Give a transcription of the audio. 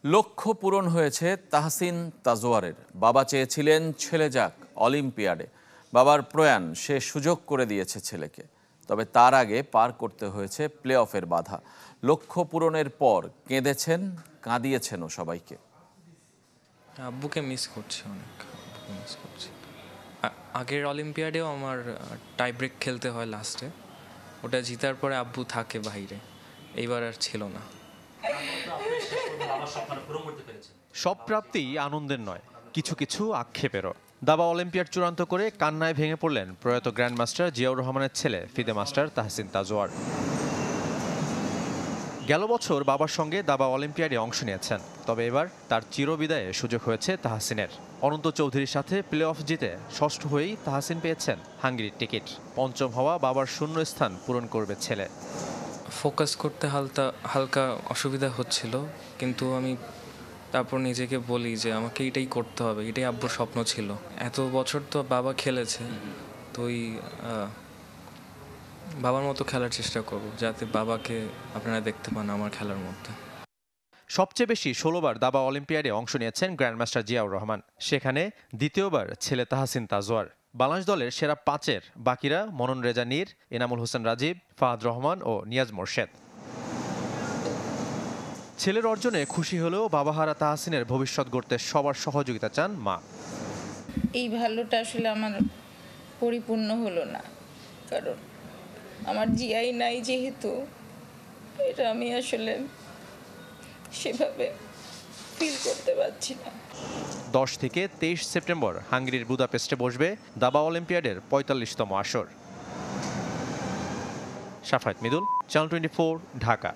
লক্ষ্য পূরণ হয়েছে তাহসিন তাজওয়ারের। বাবা চেয়েছিলেন ছেলে যাক অলিম্পিয়াডে। বাবার প্রয়াণ সে সুযোগ করে দিয়েছে ছেলেকে। তবে তার আগে পার করতে হয়েছে প্লে অফের বাধা। লক্ষ্য পূরণের পর কেঁদেছেন, কাঁদিয়েছেনও সবাইকে। আব্বুকে মিস করছি, অনেক মিস করছি। আগের অলিম্পিয়াডেও আমার টাই ব্রেক খেলতে হয় লাস্টে, ওটা জিতার পরে আব্বু থাকে বাইরে, এইবার আর ছিল না। সব প্রাপ্তিই আনন্দের নয়, কিছু কিছু আক্ষেপেরও। দাবা অলিম্পিয়াড চূড়ান্ত করে কান্নায় ভেঙে পড়লেন প্রয়াত গ্র্যান্ডমাস্টার জিয়াউর রহমানের ছেলে ফিদে মাস্টার তাহসিন তাজওয়ার। গেল বছর বাবার সঙ্গে দাবা অলিম্পিয়াডে অংশ নিয়েছেন, তবে এবার তার চিরবিদায়ে সুযোগ হয়েছে তাহসিনের। অনন্ত চৌধুরীর সাথে প্লে অফ জিতে ষষ্ঠ হয়েই তাহসিন পেয়েছেন হাঙ্গেরির টিকিট। পঞ্চম হওয়া বাবার শূন্য স্থান পূরণ করবে ছেলে। ফোকাস করতে হালকা অসুবিধা হচ্ছিল, কিন্তু আমি তারপর নিজেকে বলি যে আমাকে এটাই করতে হবে, এটাই আব্বুর স্বপ্ন ছিল। এত বছর তো বাবা খেলেছে, তো ওই বাবার মতো খেলার চেষ্টা করব, যাতে বাবাকে আপনারা দেখতে পান আমার খেলার মধ্যে। সবচেয়ে বেশি 16 বার দাবা অলিম্পিয়াডে অংশ নিয়েছেন গ্র্যান্ডমাস্টার জিয়াউর রহমান, সেখানে দ্বিতীয়বার ছেলে তাহসিন তাজওয়ার। বাংলাদেশ দলের সেরা 5-এর বাকিরা মনন রেজা নীর, এনামুল হোসেন রাজীব, ফাহাদ রহমান ও নিয়াজ মোরশেদ। ছেলের অর্জনে খুশি হলেও বাবাহারা তাহসিনের ভবিষ্যৎ গড়তে সবার সহযোগিতা চান মা। এই ভালোটা আসলে আমার পরিপূর্ণ হলো না, কারণ আমার জিয়াই নাই, যেহেতু এটা আমি আসলে সেভাবে ফিল করতে পারছি না। 10 থেকে 23 সেপ্টেম্বর হাঙ্গেরির বুদাপেস্টে বসবে দাবা অলিম্পিয়াডের 45তম আসর। শাফায়েত মিদুল, চ্যানেল 24, ঢাকা।